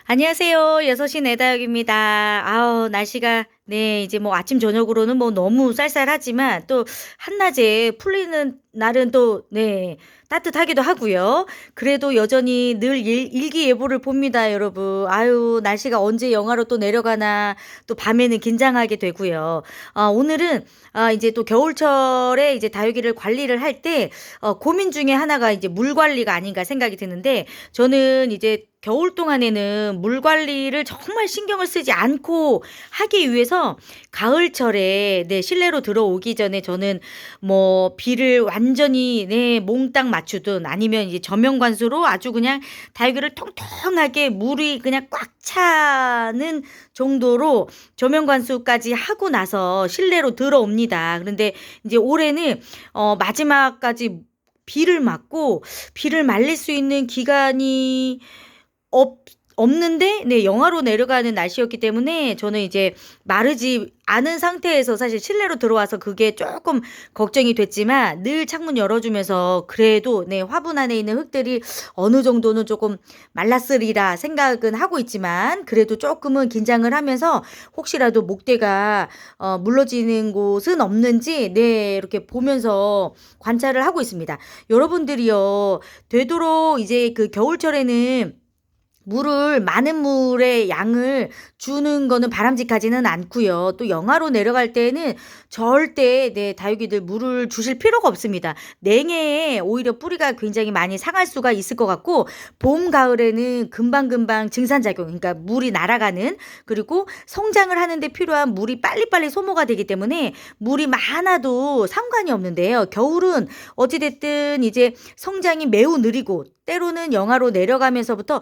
안녕하세요. 6시 내다육입니다. 아우, 날씨가, 네, 이제 뭐 아침, 저녁으로는 뭐 너무 쌀쌀하지만 또 한낮에 풀리는 날은 또, 네, 따뜻하기도 하고요. 그래도 여전히 늘 일기예보를 봅니다, 여러분. 아유, 날씨가 언제 영하로 또 내려가나 또 밤에는 긴장하게 되고요. 오늘은 이제 또 겨울철에 이제 다육이를 관리를 할 때 고민 중에 하나가 이제 물 관리가 아닌가 생각이 드는데 저는 이제 겨울 동안에는 물 관리를 정말 신경을 쓰지 않고 하기 위해서 가을철에 네, 실내로 들어오기 전에 저는 뭐 비를 완전히 네, 몽땅 맞추든 아니면 이제 저명관수로 아주 그냥 다육이를 통통하게 물이 그냥 꽉 차는 정도로 저명관수까지 하고 나서 실내로 들어옵니다. 그런데 이제 올해는 마지막까지 비를 맞고 비를 말릴 수 있는 기간이 없 없는데 네 영하로 내려가는 날씨였기 때문에 저는 이제 마르지 않은 상태에서 사실 실내로 들어와서 그게 조금 걱정이 됐지만 늘 창문 열어주면서 그래도 네 화분 안에 있는 흙들이 어느 정도는 조금 말랐으리라 생각은 하고 있지만 그래도 조금은 긴장을 하면서 혹시라도 목대가 물러지는 곳은 없는지 네 이렇게 보면서 관찰을 하고 있습니다. 여러분들이요 되도록 이제 그 겨울철에는 물을 많은 물의 양을 주는 거는 바람직하지는 않고요. 또 영하로 내려갈 때는 절대 네, 다육이들 물을 주실 필요가 없습니다. 냉해에 오히려 뿌리가 굉장히 많이 상할 수가 있을 것 같고 봄, 가을에는 금방금방 증산작용 그러니까 물이 날아가는 그리고 성장을 하는데 필요한 물이 빨리빨리 소모가 되기 때문에 물이 많아도 상관이 없는데요. 겨울은 어찌됐든 이제 성장이 매우 느리고 때로는 영하로 내려가면서부터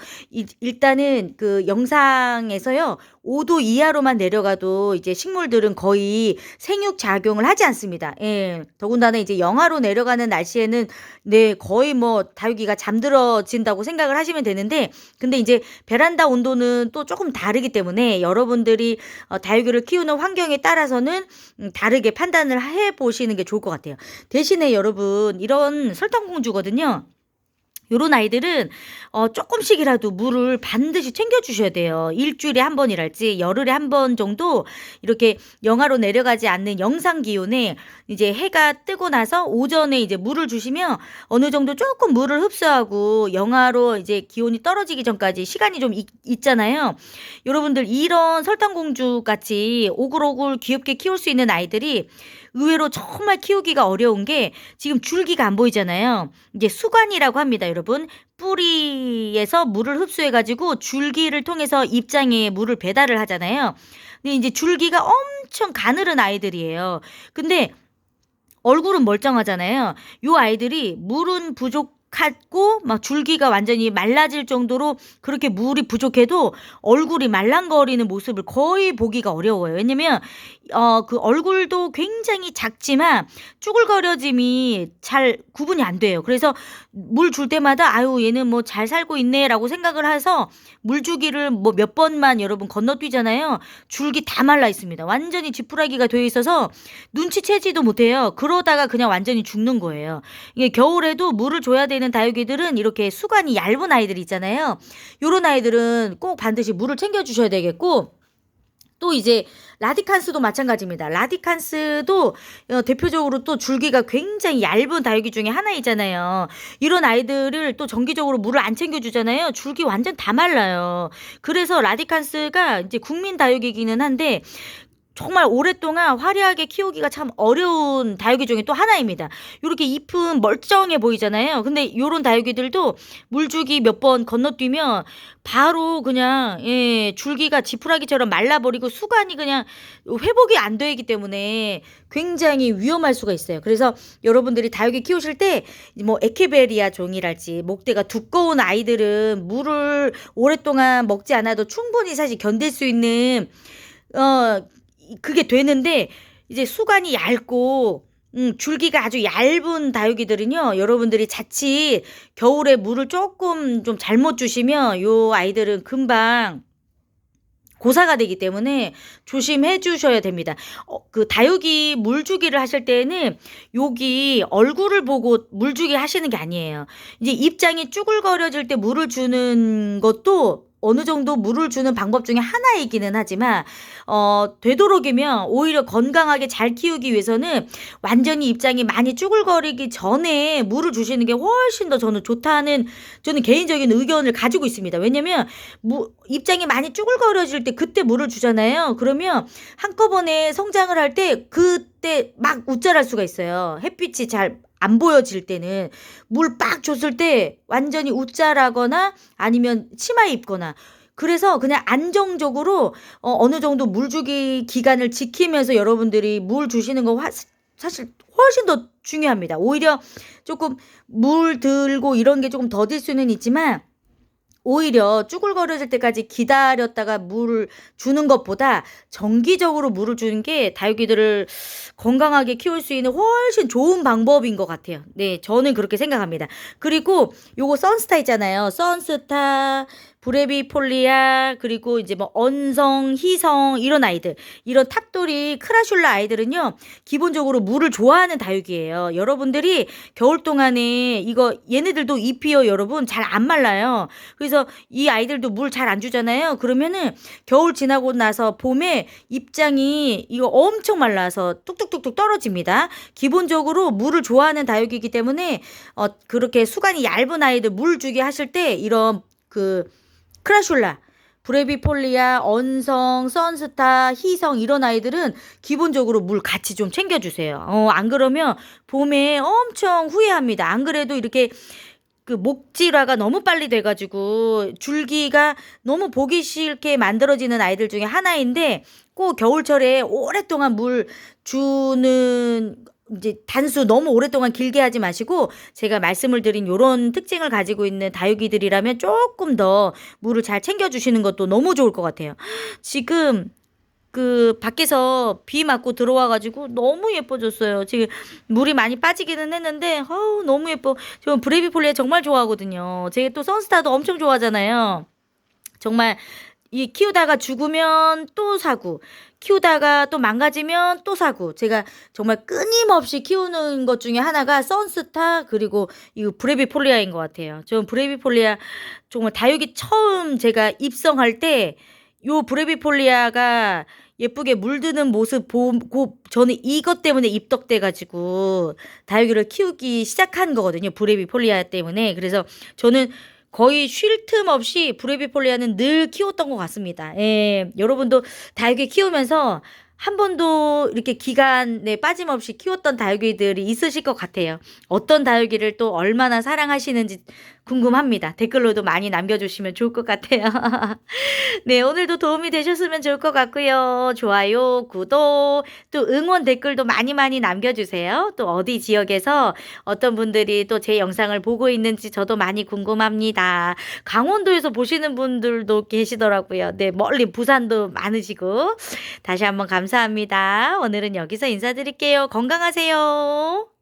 일단은 그 영상에서요. 5도 이하로만 내려가도 이제 식물들은 거의 생육 작용을 하지 않습니다. 예. 더군다나 이제 영하로 내려가는 날씨에는 네, 거의 뭐 다육이가 잠들어진다고 생각을 하시면 되는데 근데 이제 베란다 온도는 또 조금 다르기 때문에 여러분들이 다육이를 키우는 환경에 따라서는 다르게 판단을 해 보시는 게 좋을 것 같아요. 대신에 여러분 이런 설탕공주거든요. 요런 아이들은 쪼끔씩이라도 물을 반드시 챙겨 주셔야 돼요. 일주일에 한 번이랄지 열흘에 한 번 정도 이렇게 영하로 내려가지 않는 영상 기온에 이제 해가 뜨고 나서 오전에 이제 물을 주시면 어느 정도 쪼끔 물을 흡수하고 영하로 이제 기온이 떨어지기 전까지 시간이 좀 있잖아요. 여러분들 이런 설탕공주 같이 오글오글 귀엽게 키울 수 있는 아이들이 의외로 정말 키우기가 어려운 게 지금 줄기가 안 보이잖아요. 이제 수관이라고 합니다, 여러분. 뿌리에서 물을 흡수해 가지고 줄기를 통해서 잎장에 물을 배달을 하잖아요. 근데 이제 줄기가 엄청 가늘은 아이들이에요. 근데 얼굴은 멀쩡하잖아요. 요 아이들이 물은 부족하고 막 줄기가 완전히 말라질 정도로 그렇게 물이 부족해도 얼굴이 말랑거리는 모습을 거의 보기가 어려워요. 왜냐면 그 얼굴도 굉장히 작지만 쭈글거려짐이 잘 구분이 안 돼요. 그래서 물 줄 때마다 '아유 얘는 뭐 잘 살고 있네.'라고 생각을 해서 물 주기를 뭐 몇 번만 여러분 건너뛰잖아요. 줄기 다 말라 있습니다. 완전히 지푸라기가 되어 있어서 눈치채지도 못해요. 그러다가 그냥 완전히 죽는 거예요. 이게 겨울에도 물을 줘야 되는 다육이들은 이렇게 수관이 얇은 아이들 있잖아요. 요런 아이들은 꼭 반드시 물을 챙겨 주셔야 되겠고 또 이제 라디칸스도 마찬가지입니다. 라디칸스도 대표적으로 또 줄기가 굉장히 얇은 다육이 중에 하나이잖아요. 이런 아이들을 또 정기적으로 물을 안 챙겨주잖아요. 줄기 완전 다 말라요. 그래서 라디칸스가 이제 국민 다육이기는 한데 정말 오랫동안 화려하게 키우기가 참 어려운 다육이 중에 또 하나입니다. 요렇게 잎은 멀쩡해 보이잖아요. 근데 요런 다육이들도 물주기 몇 번 건너뛰면 바로 그냥 예, 줄기가 지푸라기처럼 말라버리고 수관이 그냥 회복이 안 되기 때문에 굉장히 위험할 수가 있어요. 그래서 여러분들이 다육이 키우실 때 뭐 에케베리아 종이랄지 목대가 두꺼운 아이들은 물을 오랫동안 먹지 않아도 충분히 사실 견딜 수 있는 그게 되는데 이제 수관이 얇고 줄기가 아주 얇은 다육이들은요. 여러분들이 자칫 겨울에 물을 조금 좀 잘못 주시면 요 아이들은 금방 고사가 되기 때문에 조심해 주셔야 됩니다. 그 다육이 물주기를 하실 때에는 여기 얼굴을 보고 물주기 하시는 게 아니에요. 이제 입장이 쭈글거려질 때 물을 주는 것도 어느 정도 물을 주는 방법 중에 하나이기는 하지만 되도록이면 오히려 건강하게 잘 키우기 위해서는 완전히 입장이 많이 쭈글거리기 전에 물을 주시는 게 훨씬 더 저는 좋다는 저는 개인적인 의견을 가지고 있습니다. 왜냐면 입장이 많이 쭈글거려질 때 그때 물을 주잖아요. 그러면 한꺼번에 성장을 할 때 그때 막 웃자랄 수가 있어요. 햇빛이 잘 안 보여질 때는 물 빡 줬을 때 완전히 웃자라거나 아니면 치마에 입거나 그래서 그냥 안정적으로 어느 정도 물 주기 기간을 지키면서 여러분들이 물 주시는 거 사실 훨씬 더 중요합니다. 오히려 조금 물 들고 이런 게 조금 더딜 수는 있지만 오히려 쭈글거려질 때까지 기다렸다가 물을 주는 것보다 정기적으로 물을 주는 게 다육이들을 건강하게 키울 수 있는 훨씬 좋은 방법인 것 같아요. 네, 저는 그렇게 생각합니다. 그리고 요거 선스타 있잖아요. 선스타, 브레비폴리아, 그리고 이제 뭐 언성, 희성 이런 아이들, 이런 탑돌이 크라슐라 아이들은요, 기본적으로 물을 좋아하는 다육이에요. 여러분들이 겨울 동안에 이거 얘네들도 잎이요, 여러분 잘 안 말라요. 그래서 이 아이들도 물 잘 안 주잖아요. 그러면은 겨울 지나고 나서 봄에 입장이 이거 엄청 말라서 뚝뚝뚝뚝 떨어집니다. 기본적으로 물을 좋아하는 다육이기 때문에 그렇게 수간이 얇은 아이들 물 주게 하실 때 이런 크라슐라, 브레비폴리아, 언성, 선스타, 희성 이런 아이들은 기본적으로 물 같이 좀 챙겨주세요. 안 그러면 봄에 엄청 후회합니다. 안 그래도 이렇게 목질화가 너무 빨리 돼가지고 줄기가 너무 보기 싫게 만들어지는 아이들 중에 하나인데 꼭 겨울철에 오랫동안 물 주는 이제 단수 너무 오랫동안 길게 하지 마시고 제가 말씀을 드린 요런 특징을 가지고 있는 다육이들이라면 조금 더 물을 잘 챙겨주시는 것도 너무 좋을 것 같아요. 지금 밖에서 비 맞고 들어와가지고 너무 예뻐졌어요. 지금 물이 많이 빠지기는 했는데 너무 예뻐. 저 브레이비폴리아 정말 좋아하거든요. 제가 또 선스타도 엄청 좋아하잖아요. 정말 이 키우다가 죽으면 또 사고 키우다가 또 망가지면 또 사고 제가 정말 끊임없이 키우는 것 중에 하나가 선스타 그리고 이 브레비폴리아인 것 같아요. 저는 브레비폴리아 정말 다육이 처음 제가 입성할 때 요 브레비폴리아가 예쁘게 물드는 모습 보고 저는 이것 때문에 입덕돼 가지고 다육이를 키우기 시작한 거거든요. 브레비폴리아 때문에. 그래서 저는 거의 쉴 틈 없이 브레비폴리아는 늘 키웠던 것 같습니다. 예, 여러분도 다육이 키우면서 한 번도 이렇게 기간에 빠짐없이 키웠던 다육이들이 있으실 것 같아요. 어떤 다육이를 또 얼마나 사랑하시는지 궁금합니다. 댓글로도 많이 남겨주시면 좋을 것 같아요. 네, 오늘도 도움이 되셨으면 좋을 것 같고요. 좋아요, 구독, 또 응원 댓글도 많이 많이 남겨주세요. 또 어디 지역에서 어떤 분들이 또 제 영상을 보고 있는지 저도 많이 궁금합니다. 강원도에서 보시는 분들도 계시더라고요. 네, 멀리 부산도 많으시고. 다시 한번 감사합니다. 오늘은 여기서 인사드릴게요. 건강하세요.